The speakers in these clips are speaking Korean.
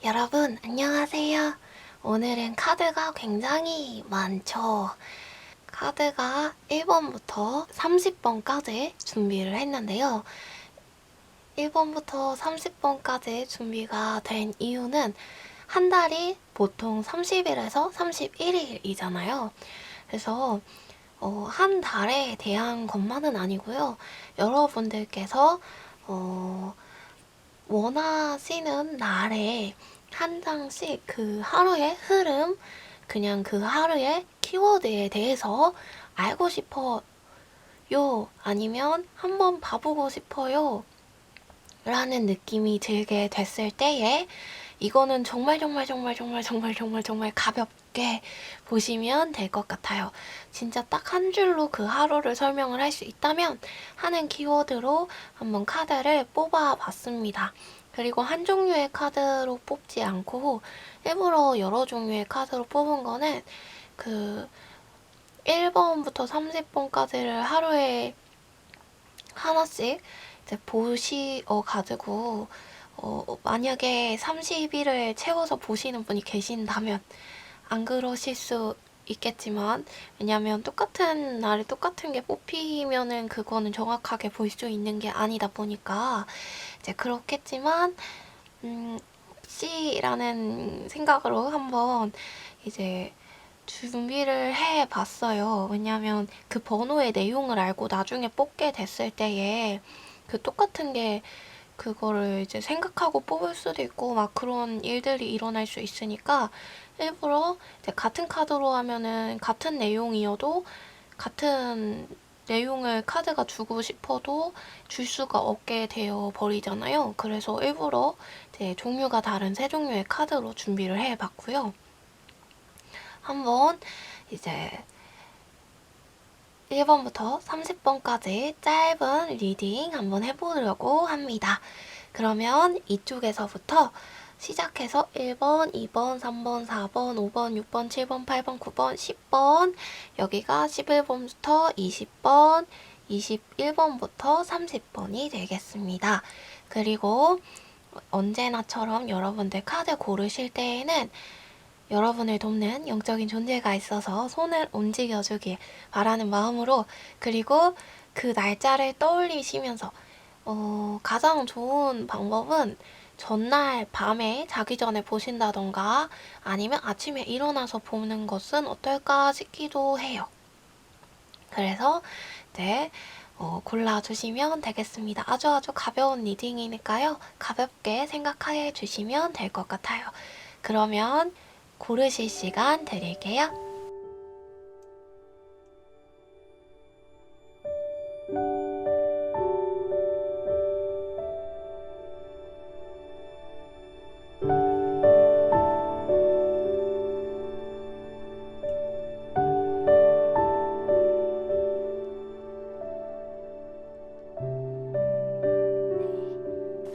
여러분, 안녕하세요. 오늘은 카드가 굉장히 많죠. 카드가 1번부터 30번까지 준비를 했는데요. 1번부터 30번까지 준비가 된 이유는 한 달이 보통 30일에서 31일이잖아요. 그래서 한 달에 대한 것만은 아니고요. 여러분들께서 원하시는 날에 한 장씩 그 하루의 흐름, 그냥 그 하루의 키워드에 대해서 알고 싶어요. 아니면 한번 봐보고 싶어요. 라는 느낌이 들게 됐을 때에 이거는 정말 가볍게 보시면 될 것 같아요. 진짜 딱 한 줄로 그 하루를 설명을 할 수 있다면 하는 키워드로 한번 카드를 뽑아 봤습니다. 그리고 한 종류의 카드로 뽑지 않고 일부러 여러 종류의 카드로 뽑은 거는 그 1번부터 30번까지를 하루에 하나씩 이제 보시가지고 만약에 30일을 채워서 보시는 분이 계신다면 안 그러실 수 있겠지만, 왜냐면 똑같은 날에 똑같은 게 뽑히면은 그거는 정확하게 볼 수 있는 게 아니다 보니까 이제 그렇겠지만 혹시라는 생각으로 한번 이제 준비를 해봤어요. 왜냐면 그 번호의 내용을 알고 나중에 뽑게 됐을 때에 그 똑같은 게 그거를 이제 생각하고 뽑을 수도 있고 막 그런 일들이 일어날 수 있으니까 일부러 이제 같은 카드로 하면은 같은 내용이어도 같은 내용을 카드가 주고 싶어도 줄 수가 없게 되어 버리잖아요. 그래서 일부러 이제 종류가 다른 세 종류의 카드로 준비를 해봤고요. 한번 이제 1번부터 30번까지 짧은 리딩 한번 해보려고 합니다. 그러면 이쪽에서부터 시작해서 1번, 2번, 3번, 4번, 5번, 6번, 7번, 8번, 9번, 10번, 여기가 11번부터 20번, 21번부터 30번이 되겠습니다. 그리고 언제나처럼 여러분들 카드 고르실 때에는 여러분을 돕는 영적인 존재가 있어서 손을 움직여주길 바라는 마음으로, 그리고 그 날짜를 떠올리시면서 가장 좋은 방법은 전날 밤에 자기 전에 보신다던가 아니면 아침에 일어나서 보는 것은 어떨까 싶기도 해요. 그래서 이제 골라주시면 되겠습니다. 아주 가벼운 리딩이니까요. 가볍게 생각해 주시면 될 것 같아요. 그러면 고르실 시간 드릴게요.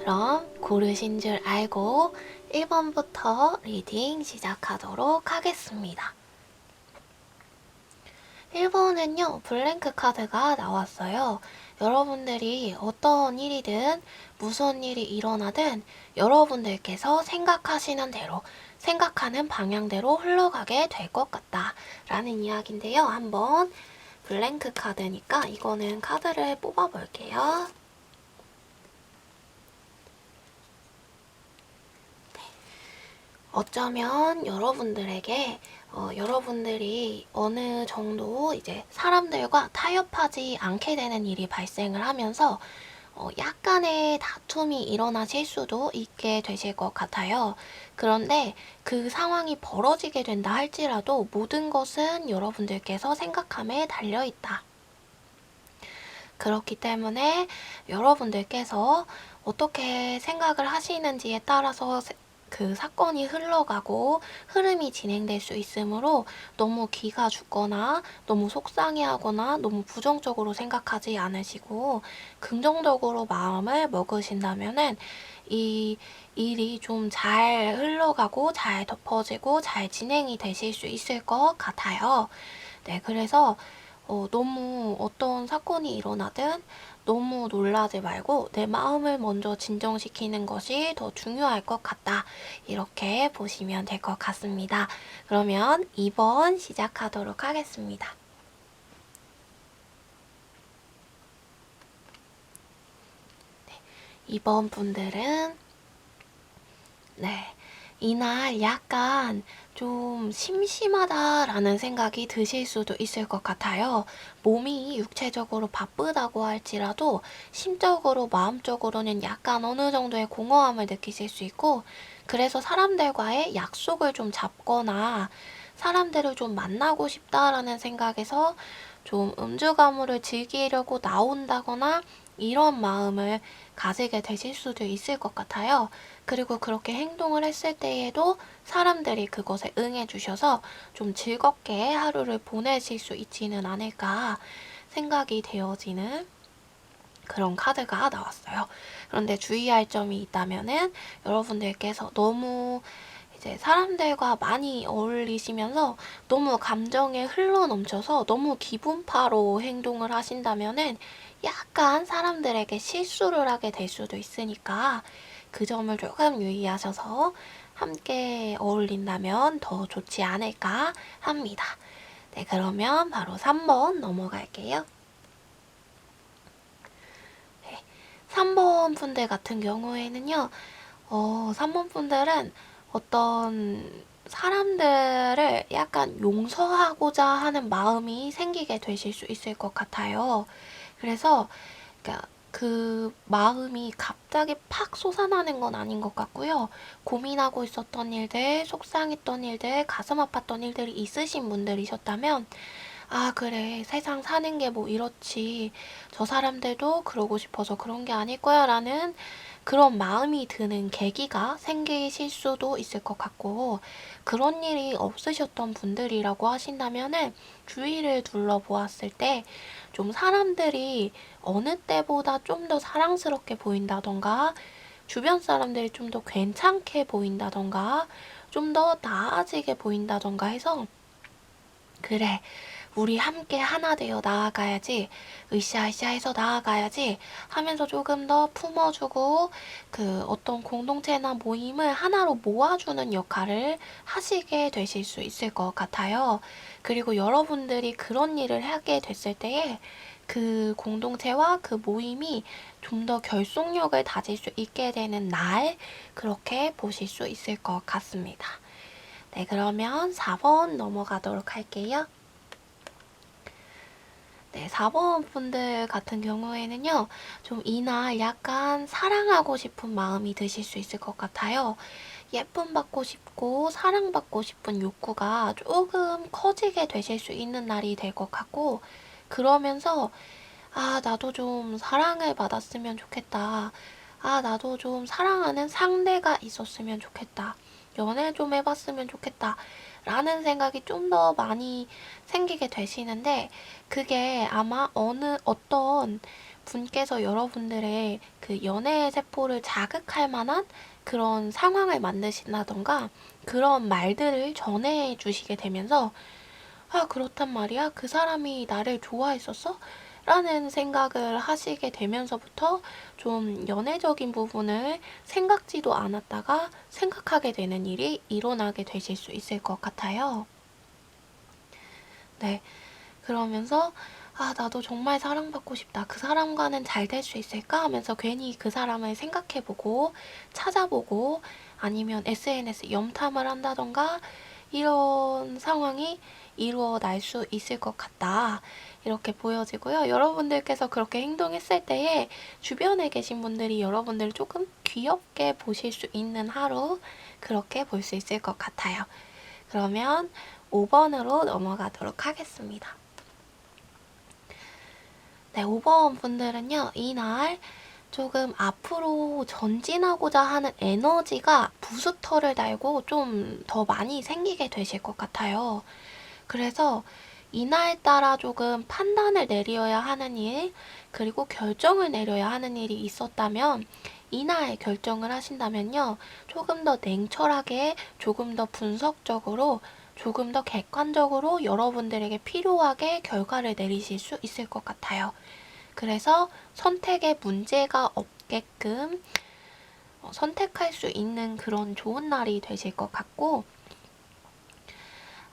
그럼 고르신 줄 알고 1번부터 리딩 시작하도록 하겠습니다. 1번은요, 블랭크 카드가 나왔어요. 여러분들이 어떤 일이든 무슨 일이 일어나든 여러분들께서 생각하시는 대로, 생각하는 방향대로 흘러가게 될 것 같다 라는 이야기인데요. 한번 블랭크 카드니까 이거는 카드를 뽑아볼게요. 어쩌면 여러분들에게 여러분들이 어느 정도 이제 사람들과 타협하지 않게 되는 일이 발생을 하면서 약간의 다툼이 일어나실 수도 있게 되실 것 같아요. 그런데 그 상황이 벌어지게 된다 할지라도 모든 것은 여러분들께서 생각함에 달려있다. 그렇기 때문에 여러분들께서 어떻게 생각을 하시는지에 따라서 그 사건이 흘러가고 흐름이 진행될 수 있으므로 너무 기가 죽거나 너무 속상해하거나 너무 부정적으로 생각하지 않으시고 긍정적으로 마음을 먹으신다면은 이 일이 좀 잘 흘러가고 잘 덮어지고 잘 진행이 되실 수 있을 것 같아요. 네, 그래서 너무 어떤 사건이 일어나든 너무 놀라지 말고 내 마음을 먼저 진정시키는 것이 더 중요할 것 같다. 이렇게 보시면 될 것 같습니다. 그러면 2번 시작하도록 하겠습니다. 2번 분들은 이날 약간 좀 심심하다라는 생각이 드실 수도 있을 것 같아요. 몸이 육체적으로 바쁘다고 할지라도 심적으로, 마음적으로는 약간 어느 정도의 공허함을 느끼실 수 있고, 그래서 사람들과의 약속을 좀 잡거나 사람들을 좀 만나고 싶다라는 생각에서 좀 음주 가무를 즐기려고 나온다거나 이런 마음을 가지게 되실 수도 있을 것 같아요. 그리고 그렇게 행동을 했을 때에도 사람들이 그것에 응해 주셔서 좀 즐겁게 하루를 보내실 수 있지는 않을까 생각이 되어지는 그런 카드가 나왔어요. 그런데 주의할 점이 있다면은 여러분들께서 너무 이제 사람들과 많이 어울리시면서 너무 감정에 흘러 넘쳐서 너무 기분파로 행동을 하신다면은 약간 사람들에게 실수를 하게 될 수도 있으니까 그 점을 조금 유의하셔서 함께 어울린다면 더 좋지 않을까 합니다. 네, 그러면 바로 3번 넘어갈게요. 3번 분들 같은 경우에는요, 3번 분들은 어떤 사람들을 약간 용서하고자 하는 마음이 생기게 되실 수 있을 것 같아요. 그래서 그러니까 그 마음이 갑자기 팍 솟아나는 건 아닌 것 같고요. 고민하고 있었던 일들, 속상했던 일들, 가슴 아팠던 일들이 있으신 분들이셨다면 아, 그래. 세상 사는 게 뭐 이렇지. 저 사람들도 그러고 싶어서 그런 게 아닐 거야. 라는 그런 마음이 드는 계기가 생기실 수도 있을 것 같고, 그런 일이 없으셨던 분들이라고 하신다면은 주위를 둘러보았을 때 좀 사람들이 어느 때보다 좀 더 사랑스럽게 보인다던가, 주변 사람들이 좀 더 괜찮게 보인다던가, 좀 더 나아지게 보인다던가 해서, 그래. 우리 함께 하나 되어 나아가야지, 으쌰으쌰해서 나아가야지 하면서 조금 더 품어주고 그 어떤 공동체나 모임을 하나로 모아주는 역할을 하시게 되실 수 있을 것 같아요. 그리고 여러분들이 그런 일을 하게 됐을 때에 그 공동체와 그 모임이 좀 더 결속력을 다질 수 있게 되는 날, 그렇게 보실 수 있을 것 같습니다. 네, 그러면 4번 넘어가도록 할게요. 네, 4번 분들 같은 경우에는요, 좀 이날 약간 사랑하고 싶은 마음이 드실 수 있을 것 같아요. 예쁨 받고 싶고 사랑받고 싶은 욕구가 조금 커지게 되실 수 있는 날이 될 것 같고, 그러면서 아, 나도 좀 사랑을 받았으면 좋겠다. 아, 나도 좀 사랑하는 상대가 있었으면 좋겠다. 연애 좀 해봤으면 좋겠다. 라는 생각이 좀 더 많이 생기게 되시는데, 그게 아마 어떤 분께서 여러분들의 그 연애의 세포를 자극할 만한 그런 상황을 만드신다던가, 그런 말들을 전해 주시게 되면서, 아, 그렇단 말이야? 그 사람이 나를 좋아했었어? 라는 생각을 하시게 되면서부터 좀 연애적인 부분을 생각지도 않았다가 생각하게 되는 일이 일어나게 되실 수 있을 것 같아요. 네. 그러면서 아, 나도 정말 사랑받고 싶다. 그 사람과는 잘 될 수 있을까? 하면서 괜히 그 사람을 생각해보고 찾아보고 아니면 SNS 염탐을 한다던가 이런 상황이 이루어날 수 있을 것 같다. 이렇게 보여지고요. 여러분들께서 그렇게 행동했을 때에 주변에 계신 분들이 여러분들을 조금 귀엽게 보실 수 있는 하루, 그렇게 볼 수 있을 것 같아요. 그러면 5번으로 넘어가도록 하겠습니다. 네, 5번 분들은요, 이날 조금 앞으로 전진하고자 하는 에너지가 부스터를 달고 좀 더 많이 생기게 되실 것 같아요. 그래서 이날따라 조금 판단을 내려야 하는 일, 그리고 결정을 내려야 하는 일이 있었다면, 이날 결정을 하신다면요, 조금 더 냉철하게, 조금 더 분석적으로 조금 더 객관적으로 여러분들에게 필요하게 결과를 내리실 수 있을 것 같아요. 그래서 선택에 문제가 없게끔 선택할 수 있는 그런 좋은 날이 되실 것 같고,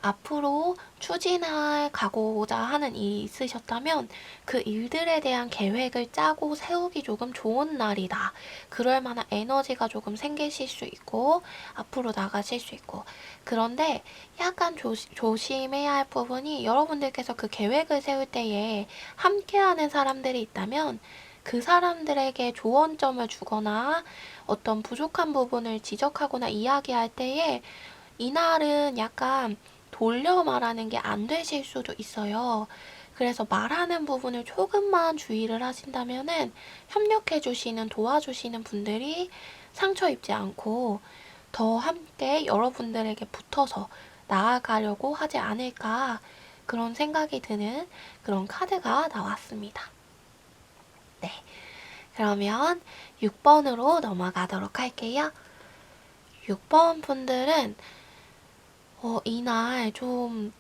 앞으로 추진할 가고자 하는 일이 있으셨다면 그 일들에 대한 계획을 짜고 세우기 조금 좋은 날이다. 그럴 만한 에너지가 조금 생기실 수 있고 앞으로 나가실 수 있고, 그런데 약간 조심해야 할 부분이, 여러분들께서 그 계획을 세울 때에 함께하는 사람들이 있다면 그 사람들에게 조언점을 주거나 어떤 부족한 부분을 지적하거나 이야기할 때에 이날은 약간 돌려 말하는 게 안 되실 수도 있어요. 그래서 말하는 부분을 조금만 주의를 하신다면은 협력해 주시는, 도와주시는 분들이 상처 입지 않고 더 함께 여러분들에게 붙어서 나아가려고 하지 않을까, 그런 생각이 드는 그런 카드가 나왔습니다. 네. 그러면 6번으로 넘어가도록 할게요. 6번 분들은 이날 좀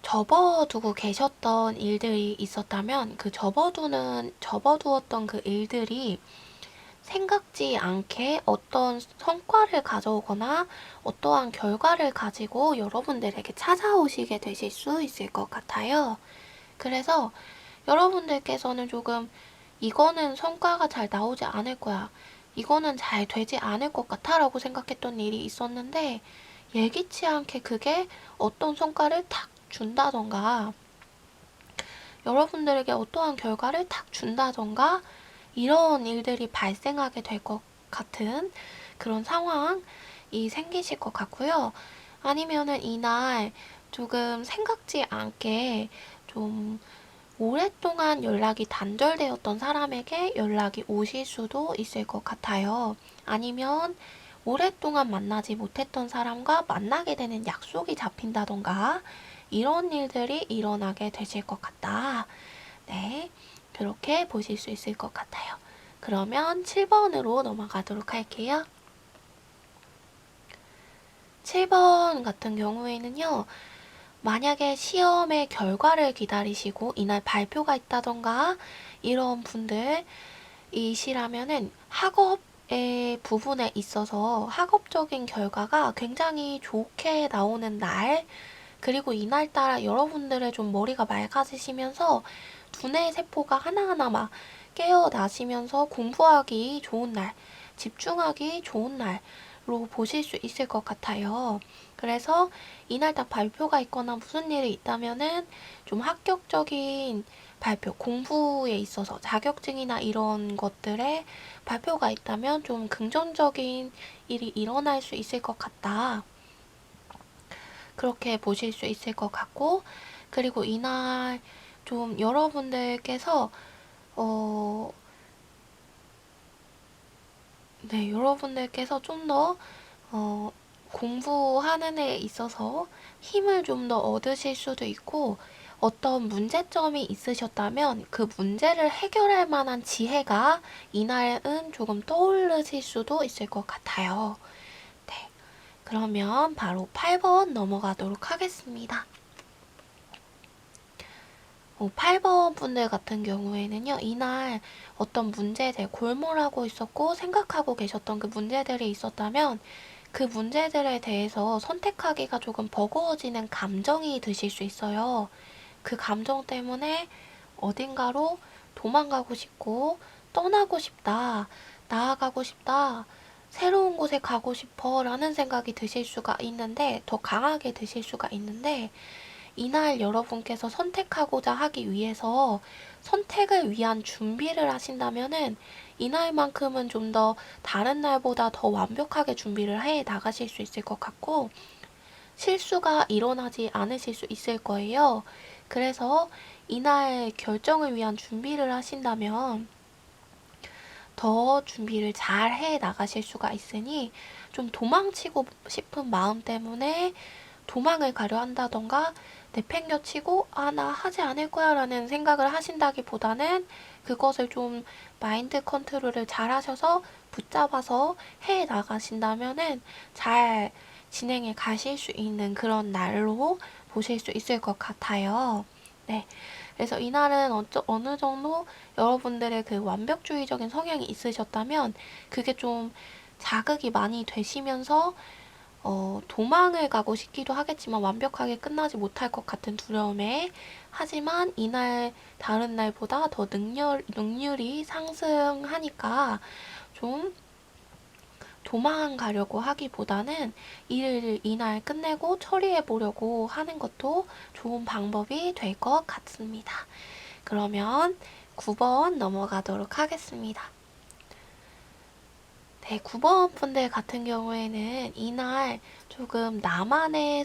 접어두고 계셨던 일들이 있었다면 그 접어두었던 그 일들이 생각지 않게 어떤 성과를 가져오거나 어떠한 결과를 가지고 여러분들에게 찾아오시게 되실 수 있을 것 같아요. 그래서 여러분들께서는 조금 이거는 성과가 잘 나오지 않을 거야, 이거는 잘 되지 않을 것 같아 라고 생각했던 일이 있었는데, 예기치 않게 그게 어떤 성과를 탁 준다던가 여러분들에게 어떠한 결과를 탁 준다던가 이런 일들이 발생하게 될 것 같은 그런 상황이 생기실 것 같고요. 아니면은 이날 조금 생각지 않게 좀 오랫동안 연락이 단절되었던 사람에게 연락이 오실 수도 있을 것 같아요. 아니면 오랫동안 만나지 못했던 사람과 만나게 되는 약속이 잡힌다던가 이런 일들이 일어나게 되실 것 같다. 네, 그렇게 보실 수 있을 것 같아요. 그러면 7번으로 넘어가도록 할게요. 7번 같은 경우에는요, 만약에 시험의 결과를 기다리시고 이날 발표가 있다던가 이런 분들이시라면은 학업의 부분에 있어서 학업적인 결과가 굉장히 좋게 나오는 날, 그리고 이날따라 여러분들의 좀 머리가 맑아지시면서 두뇌 세포가 하나하나 막 깨어나시면서 공부하기 좋은 날, 집중하기 좋은 날로 보실 수 있을 것 같아요. 그래서 이날 딱 발표가 있거나 무슨 일이 있다면은 좀 합격적인 발표, 공부에 있어서 자격증이나 이런 것들에 발표가 있다면 좀 긍정적인 일이 일어날 수 있을 것 같다. 그렇게 보실 수 있을 것 같고, 그리고 이날 좀 여러분들께서 어, 네, 여러분들께서 좀 더 공부하는 데 있어서 힘을 좀 더 얻으실 수도 있고, 어떤 문제점이 있으셨다면 그 문제를 해결할 만한 지혜가 이날은 조금 떠오르실 수도 있을 것 같아요. 네, 그러면 바로 8번 넘어가도록 하겠습니다. 8번 분들 같은 경우에는요, 이날 어떤 문제들, 골몰하고 있었고 생각하고 계셨던 그 문제들이 있었다면 그 문제들에 대해서 선택하기가 조금 버거워지는 감정이 드실 수 있어요. 그 감정 때문에 어딘가로 도망가고 싶고 떠나고 싶다, 나아가고 싶다, 새로운 곳에 가고 싶어 라는 생각이 드실 수가 있는데, 더 강하게 드실 수가 있는데, 이날 여러분께서 선택하고자 하기 위해서 선택을 위한 준비를 하신다면은 이날만큼은 좀 더 다른 날보다 더 완벽하게 준비를 해 나가실 수 있을 것 같고, 실수가 일어나지 않으실 수 있을 거예요. 그래서 이날 결정을 위한 준비를 하신다면 더 준비를 잘 해 나가실 수가 있으니, 좀 도망치고 싶은 마음 때문에 도망을 가려 한다던가 내팽겨치고 나 하지 않을 거야 라는 생각을 하신다기보다는 그것을 좀 마인드 컨트롤을 잘 하셔서 붙잡아서 해 나가신다면은 잘 진행해 가실 수 있는 그런 날로 보실 수 있을 것 같아요. 네. 그래서 이날은 어느 정도 여러분들의 그 완벽주의적인 성향이 있으셨다면 그게 좀 자극이 많이 되시면서 도망을 가고 싶기도 하겠지만 완벽하게 끝나지 못할 것 같은 두려움에, 하지만 이날 다른 날보다 더 능률이 상승하니까 좀 도망가려고 하기보다는 일을 이날 끝내고 처리해 보려고 하는 것도 좋은 방법이 될 것 같습니다. 그러면 9번 넘어가도록 하겠습니다. 네, 9번 분들 같은 경우에는 이날 조금 나만의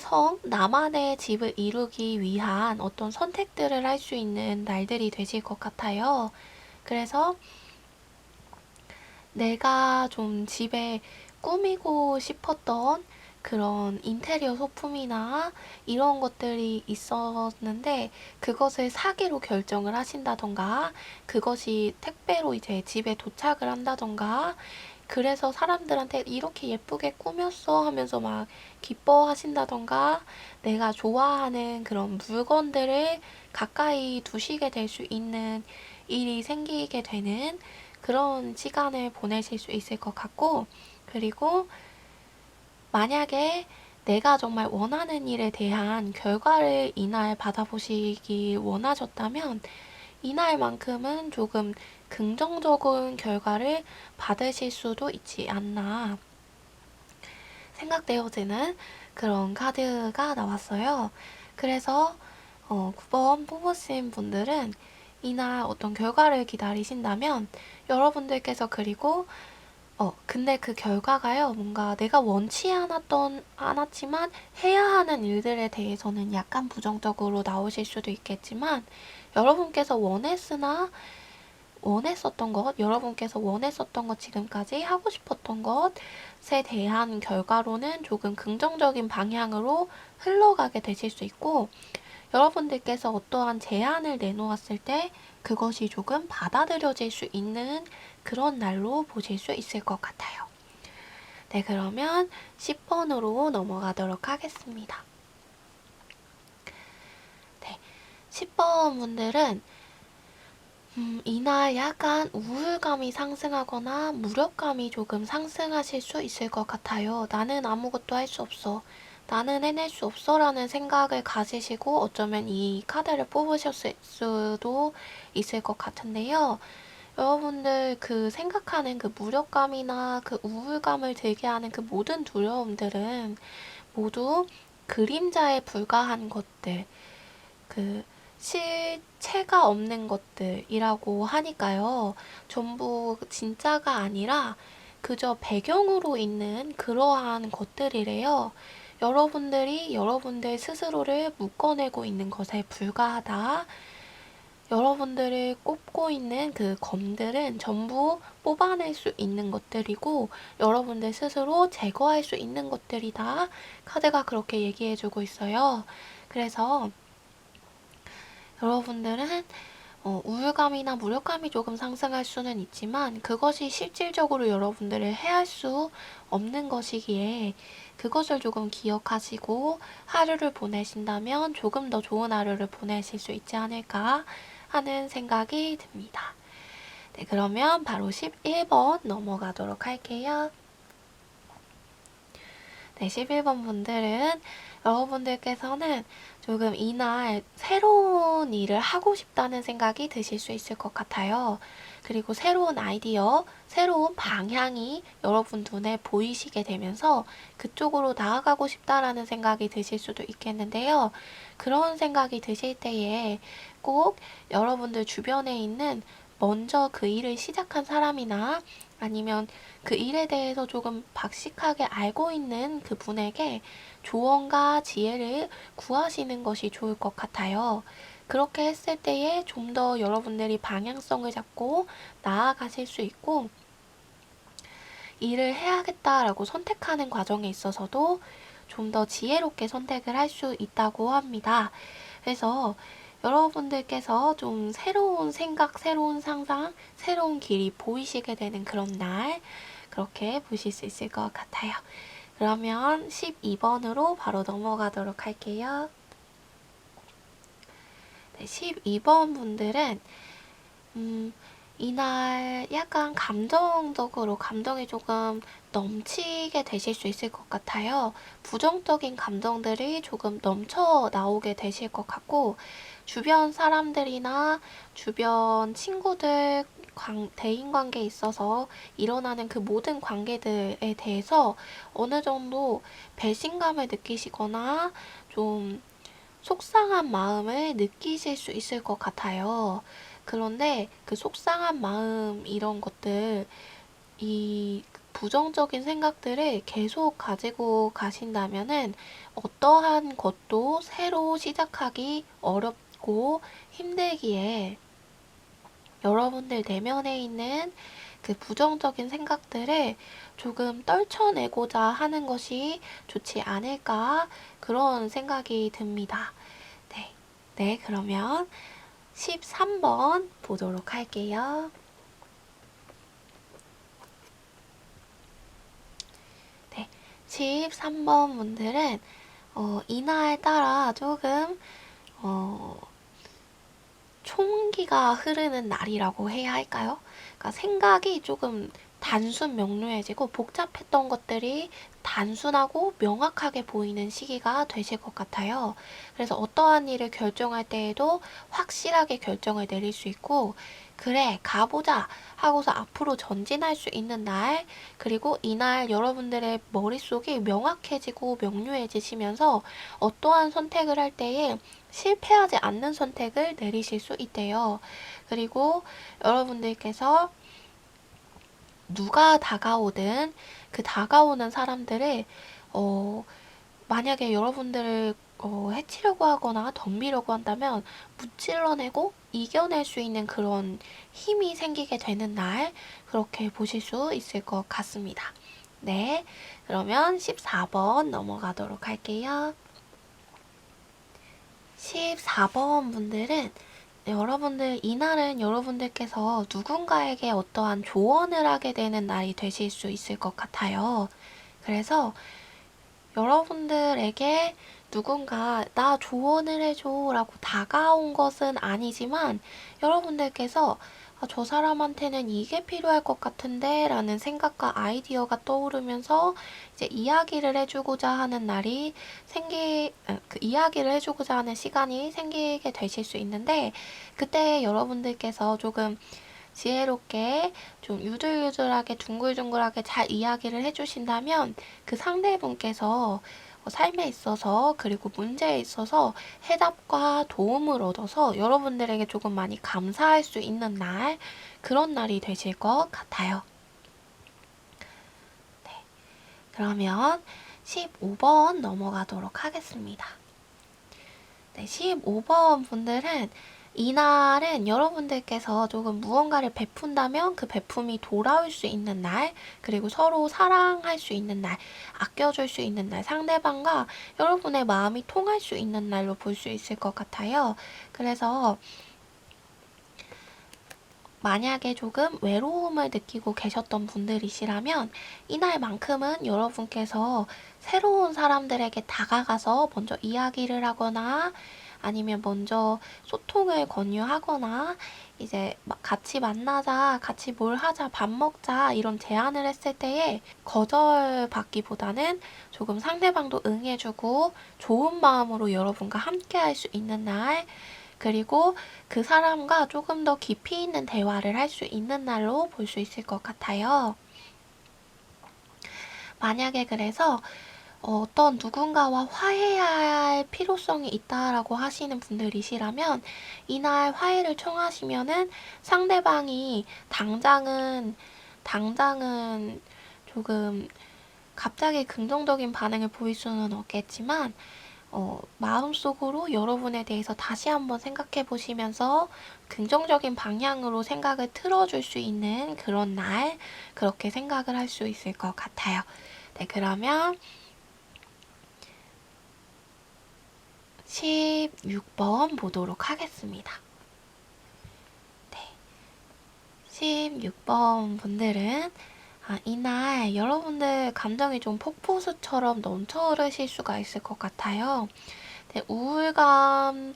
집을 이루기 위한 어떤 선택들을 할 수 있는 날들이 되실 것 같아요. 그래서 내가 좀 집에 꾸미고 싶었던 그런 인테리어 소품이나 이런 것들이 있었는데 그것을 사기로 결정을 하신다던가, 그것이 택배로 이제 집에 도착을 한다던가, 그래서 사람들한테 이렇게 예쁘게 꾸몄어 하면서 막 기뻐하신다던가, 내가 좋아하는 그런 물건들을 가까이 두시게 될 수 있는 일이 생기게 되는 그런 시간을 보내실 수 있을 것 같고, 그리고 만약에 내가 정말 원하는 일에 대한 결과를 이날 받아보시기 원하셨다면 이날만큼은 조금 긍정적인 결과를 받으실 수도 있지 않나 생각되어지는 그런 카드가 나왔어요. 그래서 9번 뽑으신 분들은 이날 어떤 결과를 기다리신다면 여러분들께서, 그리고 근데 그 결과가요, 뭔가 내가 원치 않았지만 해야 하는 일들에 대해서는 약간 부정적으로 나오실 수도 있겠지만, 여러분께서 여러분께서 원했었던 것, 지금까지 하고 싶었던 것에 대한 결과로는 조금 긍정적인 방향으로 흘러가게 되실 수 있고, 여러분들께서 어떠한 제안을 내놓았을 때 그것이 조금 받아들여질 수 있는 그런 날로 보실 수 있을 것 같아요. 네, 그러면 10번으로 넘어가도록 하겠습니다. 네, 10번 분들은 이날 약간 우울감이 상승하거나 무력감이 조금 상승하실 수 있을 것 같아요. 나는 아무것도 할 수 없어. 나는 해낼 수 없어 라는 생각을 가지시고 어쩌면 이 카드를 뽑으셨을 수도 있을 것 같은데요. 여러분들 그 생각하는 그 무력감이나 그 우울감을 들게 하는 그 모든 두려움들은 모두 그림자에 불과한 것들, 그 실체가 없는 것들이라고 하니까요. 전부 진짜가 아니라 그저 배경으로 있는 그러한 것들이래요. 여러분들이 여러분들 스스로를 묶어내고 있는 것에 불과하다. 여러분들을 꼽고 있는 그 검들은 전부 뽑아낼 수 있는 것들이고 여러분들 스스로 제거할 수 있는 것들이다. 카드가 그렇게 얘기해주고 있어요. 그래서 여러분들은 우울감이나 무력감이 조금 상승할 수는 있지만 그것이 실질적으로 여러분들을 해할 수 없는 것이기에 그것을 조금 기억하시고 하루를 보내신다면 조금 더 좋은 하루를 보내실 수 있지 않을까 하는 생각이 듭니다. 네, 그러면 바로 11번 넘어가도록 할게요. 네, 11번 분들은 여러분들께서는 조금 이날 새로운 일을 하고 싶다는 생각이 드실 수 있을 것 같아요. 그리고 새로운 아이디어, 새로운 방향이 여러분 눈에 보이시게 되면서 그쪽으로 나아가고 싶다라는 생각이 드실 수도 있겠는데요. 그런 생각이 드실 때에 꼭 여러분들 주변에 있는 먼저 그 일을 시작한 사람이나 아니면 그 일에 대해서 조금 박식하게 알고 있는 그 분에게 조언과 지혜를 구하시는 것이 좋을 것 같아요. 그렇게 했을 때에 좀 더 여러분들이 방향성을 잡고 나아가실 수 있고, 일을 해야겠다라고 선택하는 과정에 있어서도 좀 더 지혜롭게 선택을 할 수 있다고 합니다. 그래서 여러분들께서 좀 새로운 생각, 새로운 상상, 새로운 길이 보이시게 되는 그런 날, 그렇게 보실 수 있을 것 같아요. 그러면 12번으로 바로 넘어가도록 할게요. 네, 12번 분들은 이날 약간 감정적으로 감정이 조금 넘치게 되실 수 있을 것 같아요. 부정적인 감정들이 조금 넘쳐 나오게 되실 것 같고, 주변 사람들이나 주변 친구들, 대인관계에 있어서 일어나는 그 모든 관계들에 대해서 어느 정도 배신감을 느끼시거나 좀 속상한 마음을 느끼실 수 있을 것 같아요. 그런데 그 속상한 마음 이런 것들, 이 부정적인 생각들을 계속 가지고 가신다면은 어떠한 것도 새로 시작하기 어렵고 힘들기에 여러분들 내면에 있는 그 부정적인 생각들을 조금 떨쳐내고자 하는 것이 좋지 않을까 그런 생각이 듭니다. 네. 네, 그러면 13번 보도록 할게요. 네, 13번 분들은 이날 따라 조금 총기가 흐르는 날이라고 해야 할까요? 그러니까 생각이 조금 단순 명료해지고 복잡했던 것들이 단순하고 명확하게 보이는 시기가 되실 것 같아요. 그래서 어떠한 일을 결정할 때에도 확실하게 결정을 내릴 수 있고, 그래, 가보자 하고서 앞으로 전진할 수 있는 날, 그리고 이날 여러분들의 머릿속이 명확해지고 명료해지시면서 어떠한 선택을 할 때에 실패하지 않는 선택을 내리실 수 있대요. 그리고 여러분들께서 누가 다가오든 그 다가오는 사람들을 만약에 여러분들을 해치려고 하거나 덤비려고 한다면 무찔러내고 이겨낼 수 있는 그런 힘이 생기게 되는 날, 그렇게 보실 수 있을 것 같습니다. 네, 그러면 14번 넘어가도록 할게요. 14번 분들은 여러분들, 이날은 여러분들께서 누군가에게 어떠한 조언을 하게 되는 날이 되실 수 있을 것 같아요. 그래서 여러분들에게 누군가 나 조언을 해줘 라고 다가온 것은 아니지만 여러분들께서 저 사람한테는 이게 필요할 것 같은데 라는 생각과 아이디어가 떠오르면서 이제 이야기를 해주고자 하는 날이 그 이야기를 해주고자 하는 시간이 생기게 되실 수 있는데, 그때 여러분들께서 조금 지혜롭게 좀 유들유들하게 둥글둥글하게 잘 이야기를 해주신다면 그 상대분께서 삶에 있어서 그리고 문제에 있어서 해답과 도움을 얻어서 여러분들에게 조금 많이 감사할 수 있는 날, 그런 날이 되실 것 같아요. 네, 그러면 15번 넘어가도록 하겠습니다. 네, 15번 분들은 이날은 여러분들께서 조금 무언가를 베푼다면 그 베품이 돌아올 수 있는 날, 그리고 서로 사랑할 수 있는 날, 아껴줄 수 있는 날, 상대방과 여러분의 마음이 통할 수 있는 날로 볼 수 있을 것 같아요. 그래서 만약에 조금 외로움을 느끼고 계셨던 분들이시라면 이날만큼은 여러분께서 새로운 사람들에게 다가가서 먼저 이야기를 하거나 아니면 먼저 소통을 권유하거나 이제 같이 만나자, 같이 뭘 하자, 밥 먹자 이런 제안을 했을 때에 거절받기보다는 조금 상대방도 응해주고 좋은 마음으로 여러분과 함께 할 수 있는 날, 그리고 그 사람과 조금 더 깊이 있는 대화를 할 수 있는 날로 볼 수 있을 것 같아요. 만약에 그래서 어떤 누군가와 화해할 필요성이 있다라고 하시는 분들이시라면 이날 화해를 청하시면은 상대방이 당장은 조금 갑자기 긍정적인 반응을 보일 수는 없겠지만 마음속으로 여러분에 대해서 다시 한번 생각해 보시면서 긍정적인 방향으로 생각을 틀어줄 수 있는 그런 날, 그렇게 생각을 할 수 있을 것 같아요. 네, 그러면 16번 보도록 하겠습니다. 네, 16번 분들은 이날 여러분들 감정이 좀 폭포수처럼 넘쳐 흐르실 수가 있을 것 같아요. 네, 우울감이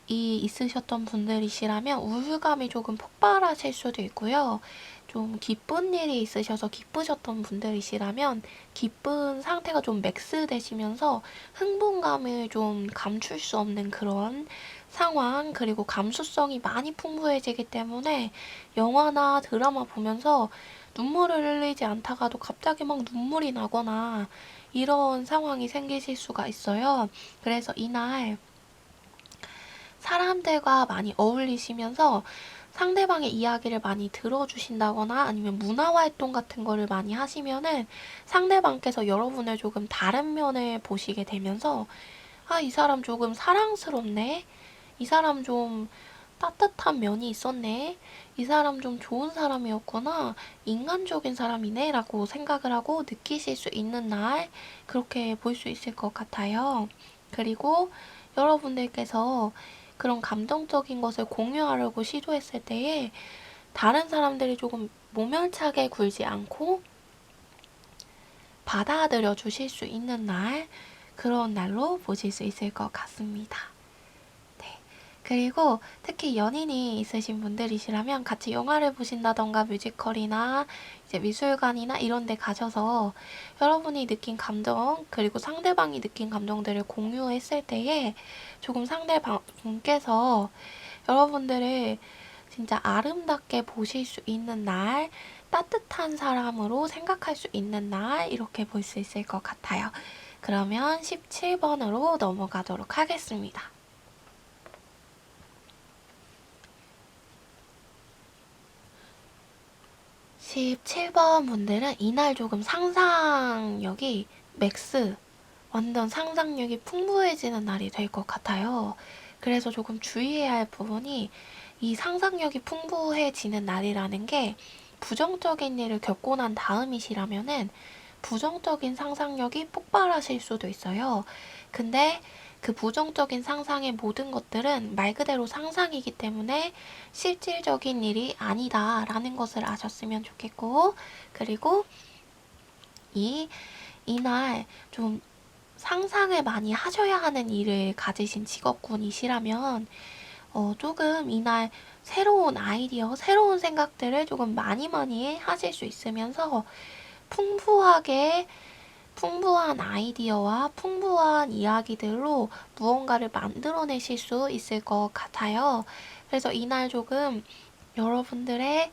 있으셨던 분들이시라면 우울감이 조금 폭발하실 수도 있고요. 좀 기쁜 일이 있으셔서 기쁘셨던 분들이시라면 기쁜 상태가 좀 맥스 되시면서 흥분감을 좀 감출 수 없는 그런 상황, 그리고 감수성이 많이 풍부해지기 때문에 영화나 드라마 보면서 눈물을 흘리지 않다가도 갑자기 막 눈물이 나거나 이런 상황이 생기실 수가 있어요. 그래서 이날 사람들과 많이 어울리시면서 상대방의 이야기를 많이 들어주신다거나 아니면 문화활동 같은 거를 많이 하시면은 상대방께서 여러분을 조금 다른 면을 보시게 되면서 이 사람 조금 사랑스럽네. 이 사람 좀 따뜻한 면이 있었네. 이 사람 좀 좋은 사람이었구나. 인간적인 사람이네. 라고 생각을 하고 느끼실 수 있는 날, 그렇게 볼 수 있을 것 같아요. 그리고 여러분들께서 그런 감정적인 것을 공유하려고 시도했을 때에 다른 사람들이 조금 모멸차게 굴지 않고 받아들여 주실 수 있는 날, 그런 날로 보실 수 있을 것 같습니다. 그리고 특히 연인이 있으신 분들이시라면 같이 영화를 보신다던가 뮤지컬이나 이제 미술관이나 이런 데 가셔서 여러분이 느낀 감정, 그리고 상대방이 느낀 감정들을 공유했을 때에 조금 상대방분께서 여러분들을 진짜 아름답게 보실 수 있는 날, 따뜻한 사람으로 생각할 수 있는 날, 이렇게 볼 수 있을 것 같아요. 그러면 17번으로 넘어가도록 하겠습니다. 17번 분들은 이날 조금 상상력이 맥스, 완전 상상력이 풍부해지는 날이 될 것 같아요. 그래서 조금 주의해야 할 부분이 이 상상력이 풍부해지는 날이라는 게 부정적인 일을 겪고 난 다음이시라면은 부정적인 상상력이 폭발하실 수도 있어요. 근데 그 부정적인 상상의 모든 것들은 말 그대로 상상이기 때문에 실질적인 일이 아니다라는 것을 아셨으면 좋겠고, 그리고 이날 좀 상상을 많이 하셔야 하는 일을 가지신 직업군이시라면, 조금 이날 새로운 아이디어, 새로운 생각들을 조금 많이 하실 수 있으면서 풍부한 아이디어와 풍부한 이야기들로 무언가를 만들어내실 수 있을 것 같아요. 그래서 이날 조금 여러분들의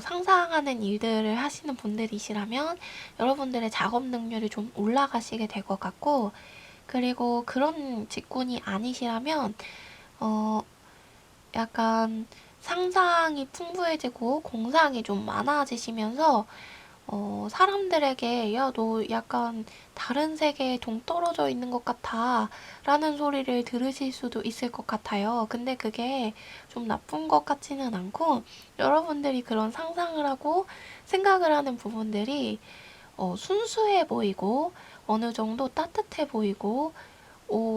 상상하는 일들을 하시는 분들이시라면 여러분들의 작업 능률이 좀 올라가시게 될 것 같고, 그리고 그런 직군이 아니시라면 약간 상상이 풍부해지고 공상이 좀 많아지시면서 사람들에게 야, 너 약간 다른 세계에 동떨어져 있는 것 같아 라는 소리를 들으실 수도 있을 것 같아요. 근데 그게 좀 나쁜 것 같지는 않고 여러분들이 그런 상상을 하고 생각을 하는 부분들이 순수해 보이고 어느 정도 따뜻해 보이고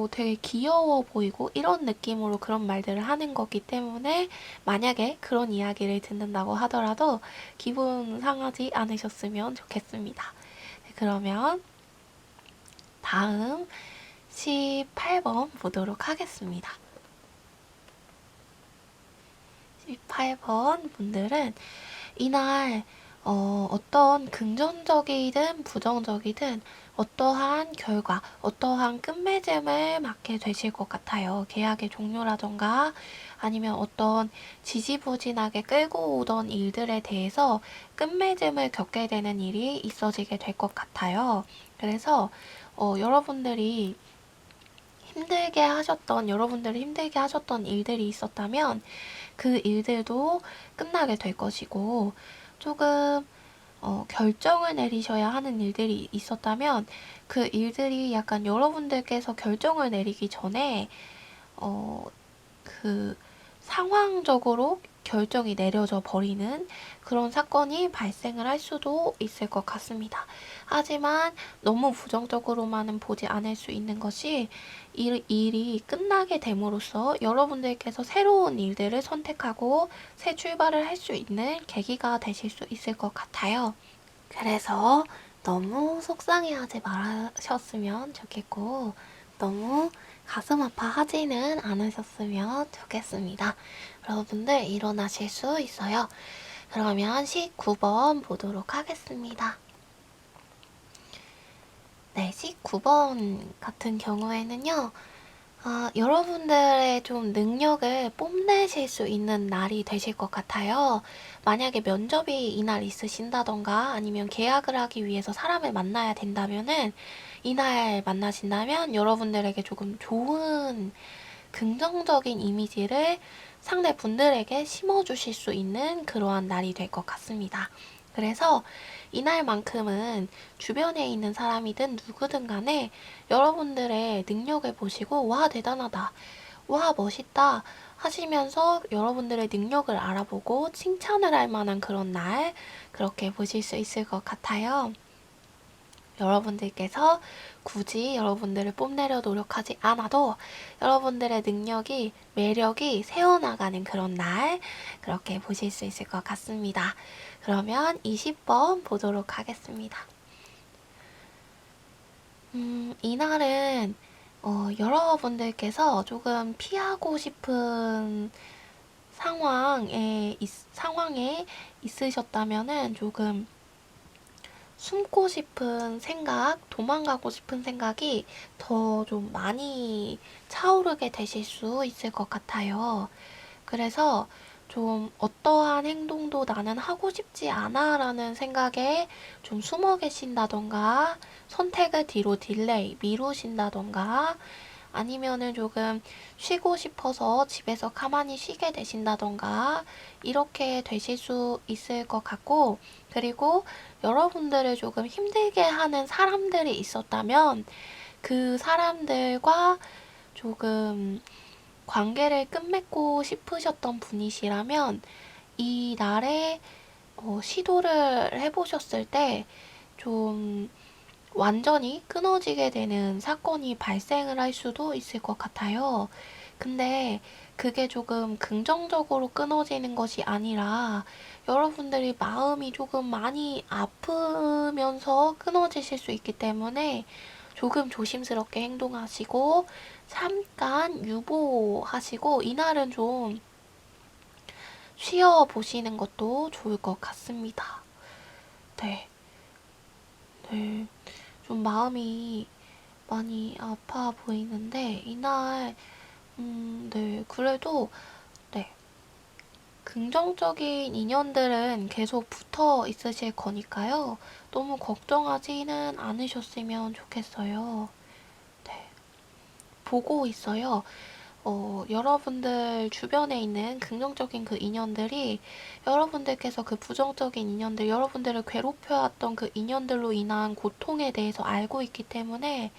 되게 귀여워 보이고 이런 느낌으로 그런 말들을 하는 거기 때문에 만약에 그런 이야기를 듣는다고 하더라도 기분 상하지 않으셨으면 좋겠습니다. 네, 그러면 다음 18번 보도록 하겠습니다. 18번 분들은 이날 어떤 긍정적이든 부정적이든 어떠한 결과, 어떠한 끝맺음을 맞게 되실 것 같아요. 계약의 종료라던가 아니면 어떤 지지부진하게 끌고 오던 일들에 대해서 끝맺음을 겪게 되는 일이 있어지게 될 것 같아요. 그래서 여러분들이 여러분들이 힘들게 하셨던 일들이 있었다면 그 일들도 끝나게 될 것이고, 조금 결정을 내리셔야 하는 일들이 있었다면 그 일들이 약간 여러분들께서 결정을 내리기 전에 그 상황적으로 결정이 내려져 버리는 그런 사건이 발생을 할 수도 있을 것 같습니다. 하지만 너무 부정적으로만은 보지 않을 수 있는 것이 일이 끝나게 됨으로써 여러분들께서 새로운 일들을 선택하고 새 출발을 할 수 있는 계기가 되실 수 있을 것 같아요. 그래서 너무 속상해하지 말으셨으면 좋겠고 너무 가슴 아파하지는 않으셨으면 좋겠습니다. 여러분들 일어나실 수 있어요. 그러면 19번 보도록 하겠습니다. 네, 19번 같은 경우에는요. 여러분들의 좀 능력을 뽐내실 수 있는 날이 되실 것 같아요. 만약에 면접이 이날 있으신다던가 아니면 계약을 하기 위해서 사람을 만나야 된다면은 이날 만나신다면 여러분들에게 조금 좋은 긍정적인 이미지를 상대분들에게 심어주실 수 있는 그러한 날이 될 것 같습니다. 그래서 이날만큼은 주변에 있는 사람이든 누구든 간에 여러분들의 능력을 보시고 와 대단하다, 와 멋있다 하시면서 여러분들의 능력을 알아보고 칭찬을 할 만한 그런 날 그렇게 보실 수 있을 것 같아요. 여러분들께서 굳이 여러분들을 뽐내려 노력하지 않아도 여러분들의 능력이, 매력이 새어나가는 그런 날 그렇게 보실 수 있을 것 같습니다. 그러면 20번 보도록 하겠습니다. 이날은 여러분들께서 조금 피하고 싶은 상황에 있으셨다면은 조금 숨고 싶은 생각, 도망가고 싶은 생각이 더 좀 많이 차오르게 되실 수 있을 것 같아요. 그래서 좀 어떠한 행동도 나는 하고 싶지 않아 라는 생각에 좀 숨어 계신다던가 선택을 뒤로 딜레이, 미루신다던가 아니면은 조금 쉬고 싶어서 집에서 가만히 쉬게 되신다던가 이렇게 되실 수 있을 것 같고 그리고 여러분들을 조금 힘들게 하는 사람들이 있었다면 그 사람들과 조금 관계를 끝맺고 싶으셨던 분이시라면 이 날에 시도를 해보셨을 때 좀 완전히 끊어지게 되는 사건이 발생을 할 수도 있을 것 같아요. 근데 그게 조금 긍정적으로 끊어지는 것이 아니라 여러분들이 마음이 조금 많이 아프면서 끊어지실 수 있기 때문에 조금 조심스럽게 행동하시고 잠깐 유보하시고 이날은 좀 쉬어보시는 것도 좋을 것 같습니다. 네. 네. 좀 마음이 많이 아파 보이는데 이날 네. 그래도 네. 긍정적인 인연들은 계속 붙어 있으실 거니까요. 너무 걱정하지는 않으셨으면 좋겠어요. 네. 보고 있어요. 여러분들 주변에 있는 긍정적인 그 인연들이 여러분들께서 그 부정적인 인연들, 여러분들을 괴롭혀왔던 그 인연들로 인한 고통에 대해서 알고 있기 때문에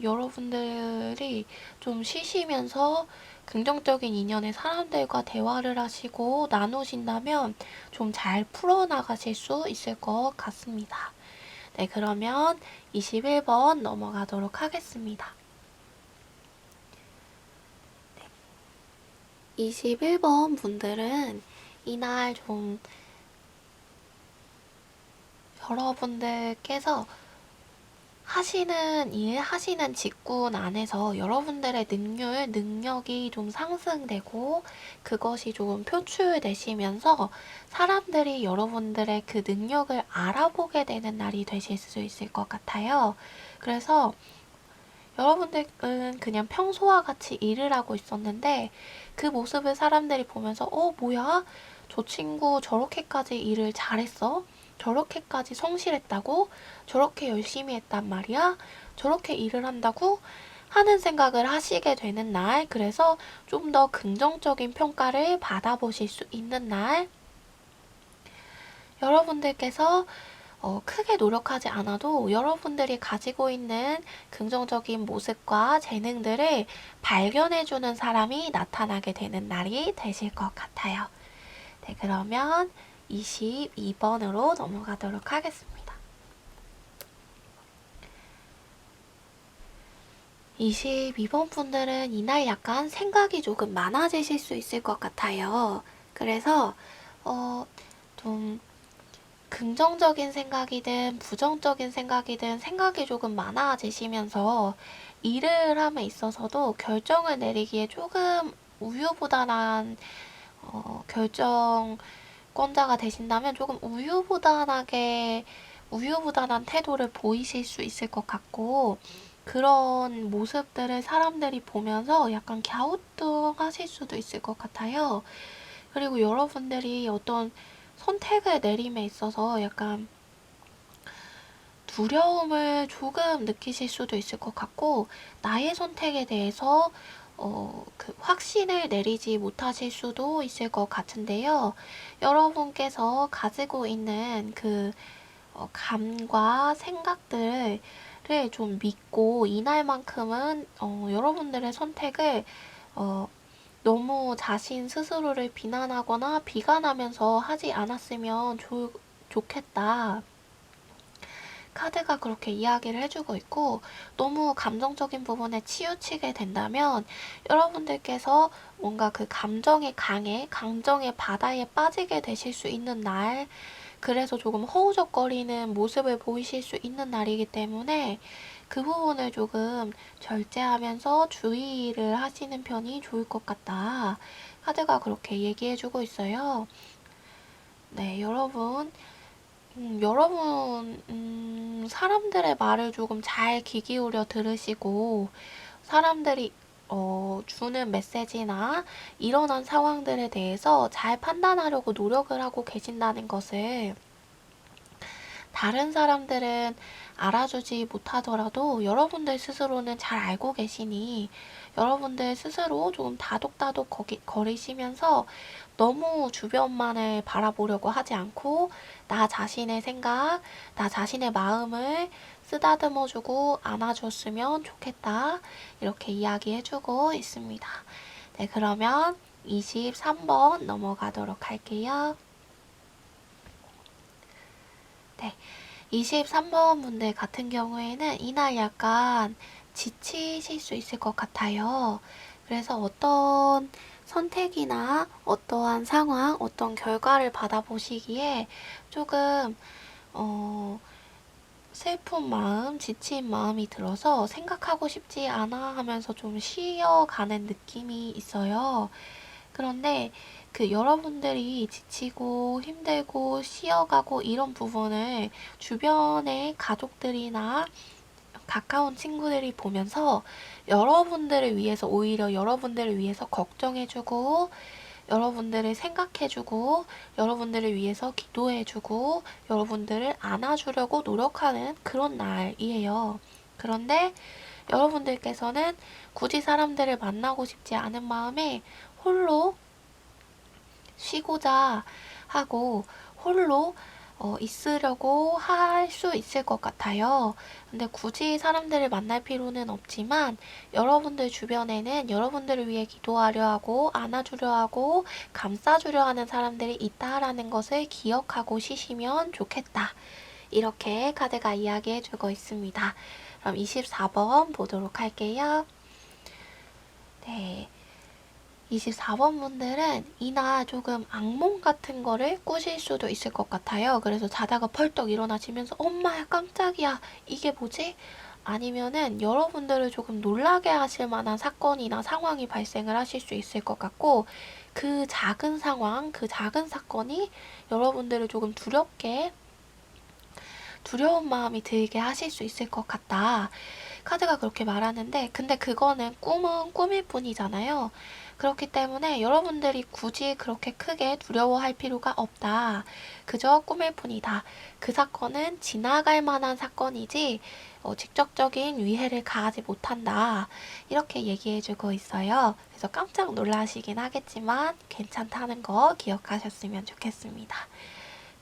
여러분들이 좀 쉬시면서 긍정적인 인연의 사람들과 대화를 하시고 나누신다면 좀 잘 풀어나가실 수 있을 것 같습니다. 네, 그러면 21번 넘어가도록 하겠습니다. 21번 분들은 이날 좀 여러분들께서 하시는 직군 안에서 여러분들의 능력이 좀 상승되고 그것이 좀 표출되시면서 사람들이 여러분들의 그 능력을 알아보게 되는 날이 되실 수 있을 것 같아요. 그래서 여러분들은 그냥 평소와 같이 일을 하고 있었는데 그 모습을 사람들이 보면서 뭐야? 저 친구 저렇게까지 일을 잘했어? 저렇게까지 성실했다고? 저렇게 열심히 했단 말이야? 저렇게 일을 한다고? 하는 생각을 하시게 되는 날, 그래서 좀 더 긍정적인 평가를 받아보실 수 있는 날, 여러분들께서 크게 노력하지 않아도 여러분들이 가지고 있는 긍정적인 모습과 재능들을 발견해주는 사람이 나타나게 되는 날이 되실 것 같아요. 네, 그러면 22번으로 넘어가도록 하겠습니다. 22번 분들은 이날 약간 생각이 조금 많아지실 수 있을 것 같아요. 그래서 좀 긍정적인 생각이든 부정적인 생각이든 생각이 조금 많아지시면서 일을 함에 있어서도 결정을 내리기에 조금 우유부단한 결정권자가 되신다면 조금 우유부단한 태도를 보이실 수 있을 것 같고, 그런 모습들을 사람들이 보면서 약간 갸우뚱하실 수도 있을 것 같아요. 그리고 여러분들이 어떤 선택을 내림에 있어서 약간 두려움을 조금 느끼실 수도 있을 것 같고, 나의 선택에 대해서 그 확신을 내리지 못하실 수도 있을 것 같은데요. 여러분께서 가지고 있는 그 감과 생각들을 좀 믿고 이날만큼은 여러분들의 선택을 너무 자신 스스로를 비난하거나 비관하면서 하지 않았으면 좋겠다. 카드가 그렇게 이야기를 해주고 있고, 너무 감정적인 부분에 치우치게 된다면 여러분들께서 뭔가 그 감정의 감정의 바다에 빠지게 되실 수 있는 날, 그래서 조금 허우적거리는 모습을 보이실 수 있는 날이기 때문에 그 부분을 조금 절제하면서 주의를 하시는 편이 좋을 것 같다. 카드가 그렇게 얘기해주고 있어요. 네, 사람들의 말을 조금 잘 귀 기울여 들으시고, 사람들이 주는 메시지나 일어난 상황들에 대해서 잘 판단하려고 노력을 하고 계신다는 것을 다른 사람들은 알아주지 못하더라도 여러분들 스스로는 잘 알고 계시니 여러분들 스스로 조금 다독다독 거리시면서 너무 주변만을 바라보려고 하지 않고 나 자신의 생각, 나 자신의 마음을 쓰다듬어주고 안아줬으면 좋겠다. 이렇게 이야기해주고 있습니다. 네, 그러면 23번 넘어가도록 할게요. 네, 23번 분들 같은 경우에는 이날 약간 지치실 수 있을 것 같아요. 그래서 어떤 선택이나 어떠한 상황, 어떤 결과를 받아보시기에 조금, 슬픈 마음, 지친 마음이 들어서 생각하고 싶지 않아 하면서 좀 쉬어가는 느낌이 있어요. 그런데 그 여러분들이 지치고 힘들고 쉬어가고 이런 부분을 주변의 가족들이나 가까운 친구들이 보면서 여러분들을 위해서 오히려 여러분들을 위해서 걱정해주고 여러분들을 생각해주고 여러분들을 위해서 기도해주고 여러분들을 안아주려고 노력하는 그런 날이에요. 그런데 여러분들께서는 굳이 사람들을 만나고 싶지 않은 마음에 홀로 쉬고자 하고 홀로 있으려고 할 수 있을 것 같아요. 근데 굳이 사람들을 만날 필요는 없지만 여러분들 주변에는 여러분들을 위해 기도하려 하고 안아주려 하고 감싸주려 하는 사람들이 있다라는 것을 기억하고 쉬시면 좋겠다. 이렇게 카드가 이야기해주고 있습니다. 그럼 24번 보도록 할게요. 네. 24번 분들은 이날 조금 악몽 같은 거를 꾸실 수도 있을 것 같아요. 그래서 자다가 펄떡 일어나시면서 엄마야 깜짝이야 이게 뭐지? 아니면은 여러분들을 조금 놀라게 하실 만한 사건이나 상황이 발생을 하실 수 있을 것 같고 그 작은 상황, 그 작은 사건이 여러분들을 조금 두려운 마음이 들게 하실 수 있을 것 같다. 카드가 그렇게 말하는데 근데 그거는 꿈은 꿈일 뿐이잖아요. 그렇기 때문에 여러분들이 굳이 그렇게 크게 두려워할 필요가 없다. 그저 꿈일 뿐이다. 그 사건은 지나갈 만한 사건이지 직접적인 위해를 가하지 못한다. 이렇게 얘기해주고 있어요. 그래서 깜짝 놀라시긴 하겠지만 괜찮다는 거 기억하셨으면 좋겠습니다.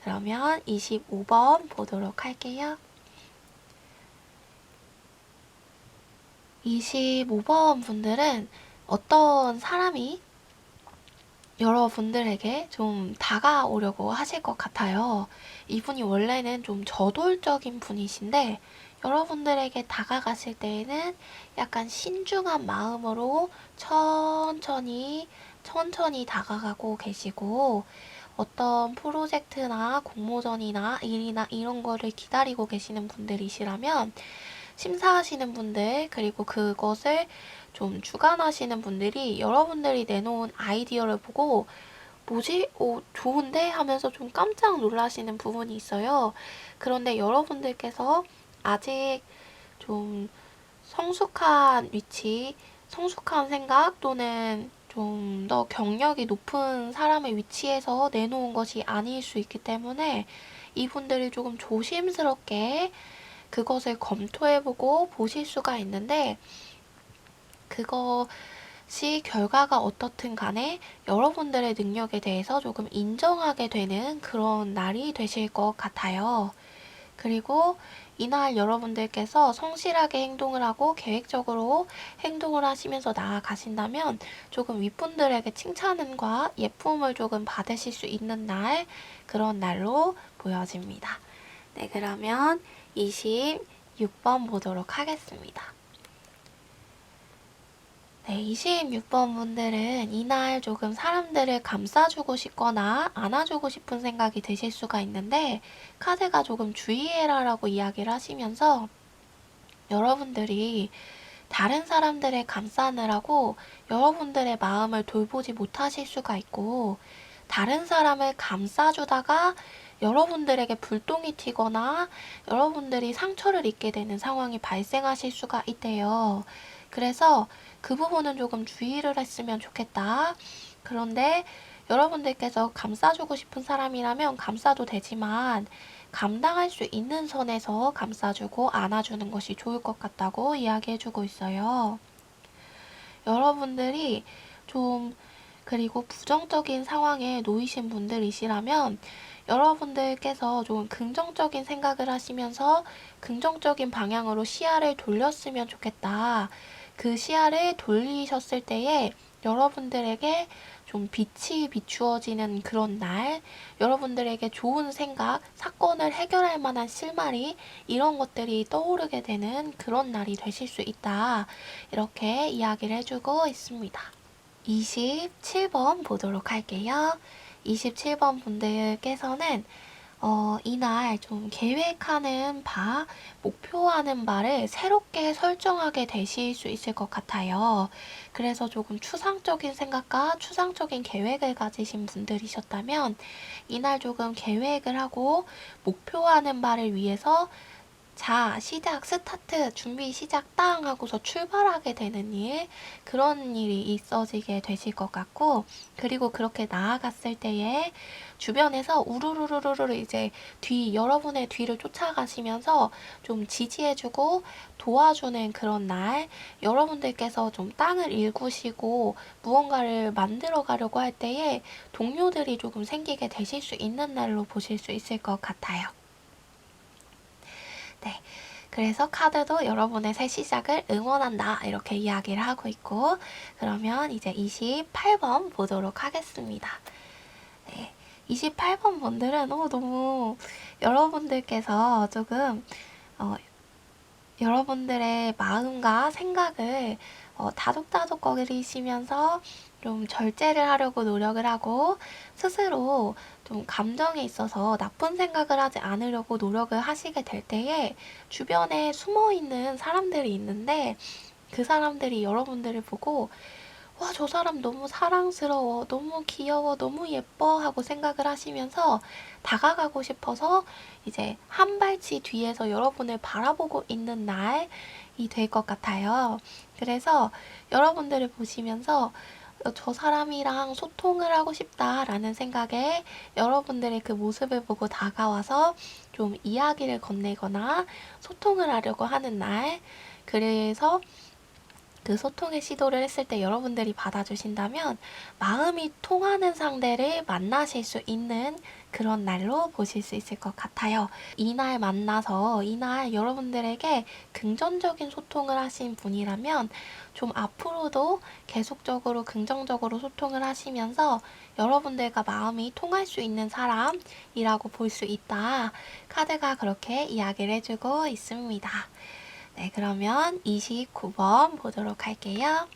그러면 25번 보도록 할게요. 25번 분들은 어떤 사람이 여러분들에게 좀 다가오려고 하실 것 같아요. 이분이 원래는 좀 저돌적인 분이신데 여러분들에게 다가가실 때에는 약간 신중한 마음으로 천천히 다가가고 계시고, 어떤 프로젝트나 공모전이나 일이나 이런 거를 기다리고 계시는 분들이시라면 심사하시는 분들, 그리고 그것을 좀 주관하시는 분들이 여러분들이 내놓은 아이디어를 보고 뭐지? 좋은데? 하면서 좀 깜짝 놀라시는 부분이 있어요. 그런데 여러분들께서 아직 좀 성숙한 위치, 성숙한 생각 또는 좀 더 경력이 높은 사람의 위치에서 내놓은 것이 아닐 수 있기 때문에 이분들이 조금 조심스럽게 그것을 검토해보고 보실 수가 있는데, 그것이 결과가 어떻든 간에 여러분들의 능력에 대해서 조금 인정하게 되는 그런 날이 되실 것 같아요. 그리고 이날 여러분들께서 성실하게 행동을 하고 계획적으로 행동을 하시면서 나아가신다면 조금 윗분들에게 칭찬과 예쁨을 조금 받으실 수 있는 날, 그런 날로 보여집니다. 네, 그러면 26번 보도록 하겠습니다. 네, 26번 분들은 이날 조금 사람들을 감싸주고 싶거나 안아주고 싶은 생각이 드실 수가 있는데, 카드가 조금 주의해라라고 이야기를 하시면서 여러분들이 다른 사람들을 감싸느라고 여러분들의 마음을 돌보지 못하실 수가 있고, 다른 사람을 감싸주다가 여러분들에게 불똥이 튀거나 여러분들이 상처를 입게 되는 상황이 발생하실 수가 있대요. 그래서 그 부분은 조금 주의를 했으면 좋겠다. 그런데 여러분들께서 감싸주고 싶은 사람이라면 감싸도 되지만 감당할 수 있는 선에서 감싸주고 안아주는 것이 좋을 것 같다고 이야기해주고 있어요. 여러분들이 좀, 그리고 부정적인 상황에 놓이신 분들이시라면 여러분들께서 좀 긍정적인 생각을 하시면서 긍정적인 방향으로 시야를 돌렸으면 좋겠다. 그 시야를 돌리셨을 때에 여러분들에게 좀 빛이 비추어지는 그런 날, 여러분들에게 좋은 생각, 사건을 해결할 만한 실마리, 이런 것들이 떠오르게 되는 그런 날이 되실 수 있다. 이렇게 이야기를 해주고 있습니다. 27번 보도록 할게요. 27번 분들께서는 이날 좀 계획하는 바, 목표하는 바를 새롭게 설정하게 되실 수 있을 것 같아요. 그래서 조금 추상적인 생각과 추상적인 계획을 가지신 분들이셨다면 이날 조금 계획을 하고 목표하는 바를 위해서 자, 시작, 스타트, 준비, 시작, 땅 하고서 출발하게 되는 일, 그런 일이 있어지게 되실 것 같고, 그리고 그렇게 나아갔을 때에 주변에서 우르르르르 이제 여러분의 뒤를 쫓아가시면서 좀 지지해주고 도와주는 그런 날, 여러분들께서 좀 땅을 일구시고 무언가를 만들어 가려고 할 때에 동료들이 조금 생기게 되실 수 있는 날로 보실 수 있을 것 같아요. 네. 그래서 카드도 여러분의 새 시작을 응원한다, 이렇게 이야기를 하고 있고, 그러면 이제 28번 보도록 하겠습니다. 네. 28번 분들은 너무 여러분들께서 조금 여러분들의 마음과 생각을 다독다독거리시면서 좀 절제를 하려고 노력을 하고, 스스로 좀 감정에 있어서 나쁜 생각을 하지 않으려고 노력을 하시게 될 때에 주변에 숨어있는 사람들이 있는데, 그 사람들이 여러분들을 보고 와, 저 사람 너무 사랑스러워, 너무 귀여워, 너무 예뻐 하고 생각을 하시면서 다가가고 싶어서 이제 한 발치 뒤에서 여러분을 바라보고 있는 날이 될 것 같아요. 그래서 여러분들을 보시면서 저 사람이랑 소통을 하고 싶다라는 생각에 여러분들의 그 모습을 보고 다가와서 좀 이야기를 건네거나 소통을 하려고 하는 날. 그래서 그 소통의 시도를 했을 때 여러분들이 받아주신다면 마음이 통하는 상대를 만나실 수 있는 그런 날로 보실 수 있을 것 같아요. 이날 만나서 이날 여러분들에게 긍정적인 소통을 하신 분이라면 좀 앞으로도 계속적으로 긍정적으로 소통을 하시면서 여러분들과 마음이 통할 수 있는 사람이라고 볼 수 있다. 카드가 그렇게 이야기를 해주고 있습니다. 네, 그러면 29번 보도록 할게요.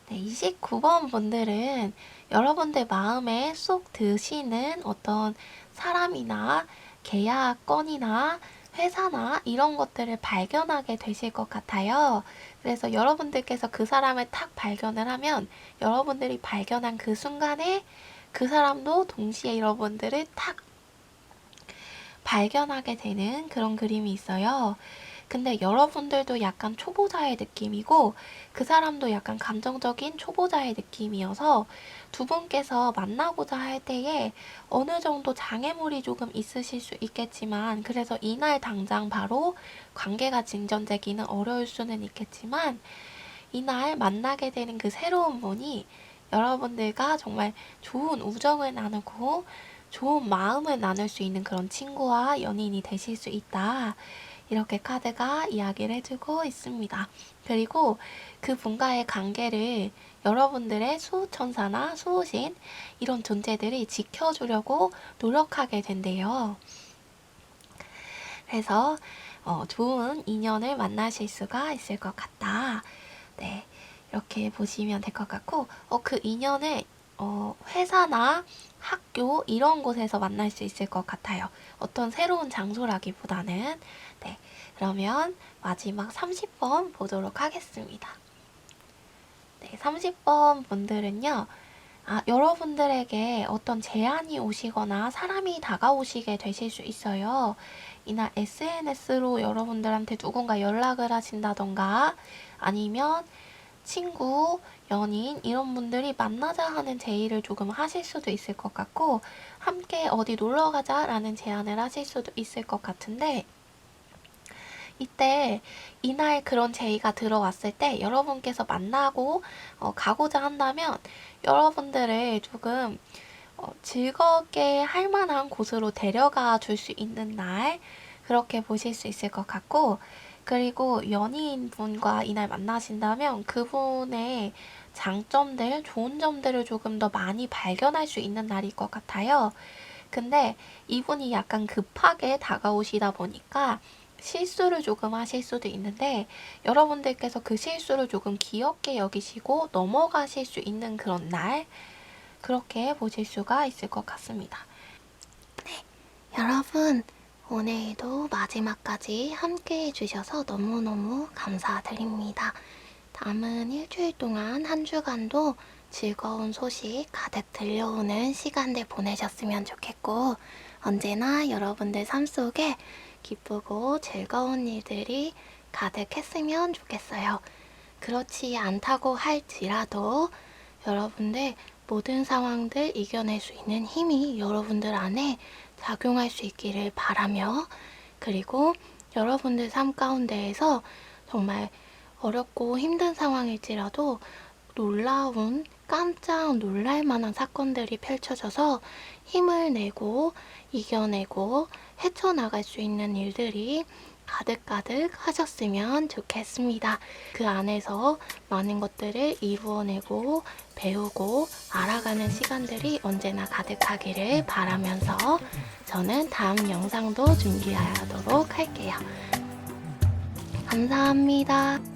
네, 29번 분들은 여러분들 마음에 쏙 드시는 어떤 사람이나 계약 건이나 회사나 이런 것들을 발견하게 되실 것 같아요. 그래서 여러분들께서 그 사람을 탁 발견을 하면 여러분들이 발견한 그 순간에 그 사람도 동시에 여러분들을 탁 발견하게 되는 그런 그림이 있어요. 근데 여러분들도 약간 초보자의 느낌이고 그 사람도 약간 감정적인 초보자의 느낌이어서 두 분께서 만나고자 할 때에 어느 정도 장애물이 조금 있으실 수 있겠지만 그래서 이날 당장 바로 관계가 진전되기는 어려울 수는 있겠지만 이날 만나게 되는 그 새로운 분이 여러분들과 정말 좋은 우정을 나누고 좋은 마음을 나눌 수 있는 그런 친구와 연인이 되실 수 있다. 이렇게 카드가 이야기를 해주고 있습니다. 그리고 그 분과의 관계를 여러분들의 수호천사나 수호신 이런 존재들이 지켜주려고 노력하게 된대요. 그래서 좋은 인연을 만나실 수가 있을 것 같다. 네, 이렇게 보시면 될 것 같고 그 인연을 회사나 학교 이런 곳에서 만날 수 있을 것 같아요. 어떤 새로운 장소라기보다는. 네, 그러면 마지막 30번 보도록 하겠습니다. 네, 30번 분들은요. 여러분들에게 어떤 제안이 오시거나 사람이 다가오시게 되실 수 있어요. 이날 SNS로 여러분들한테 누군가 연락을 하신다던가 아니면 친구, 연인 이런 분들이 만나자 하는 제의를 조금 하실 수도 있을 것 같고 함께 어디 놀러 가자라는 제안을 하실 수도 있을 것 같은데 이때 이날 그런 제의가 들어왔을 때 여러분께서 만나고 가고자 한다면 여러분들을 조금 즐겁게 할 만한 곳으로 데려가 줄 수 있는 날 그렇게 보실 수 있을 것 같고 그리고 연인분과 이날 만나신다면 그분의 장점들, 좋은 점들을 조금 더 많이 발견할 수 있는 날일 것 같아요. 근데 이분이 약간 급하게 다가오시다 보니까 실수를 조금 하실 수도 있는데 여러분들께서 그 실수를 조금 귀엽게 여기시고 넘어가실 수 있는 그런 날 그렇게 보실 수가 있을 것 같습니다. 네, 여러분 오늘도 마지막까지 함께 해주셔서 너무너무 감사드립니다. 남은 일주일 동안 한 주간도 즐거운 소식 가득 들려오는 시간들 보내셨으면 좋겠고 언제나 여러분들 삶 속에 기쁘고 즐거운 일들이 가득했으면 좋겠어요. 그렇지 않다고 할지라도 여러분들 모든 상황들 이겨낼 수 있는 힘이 여러분들 안에 작용할 수 있기를 바라며 그리고 여러분들 삶 가운데에서 정말 어렵고 힘든 상황일지라도 놀라운 깜짝 놀랄 만한 사건들이 펼쳐져서 힘을 내고 이겨내고 헤쳐나갈 수 있는 일들이 가득가득 하셨으면 좋겠습니다. 그 안에서 많은 것들을 이루어내고 배우고 알아가는 시간들이 언제나 가득하기를 바라면서 저는 다음 영상도 준비하도록 할게요. 감사합니다.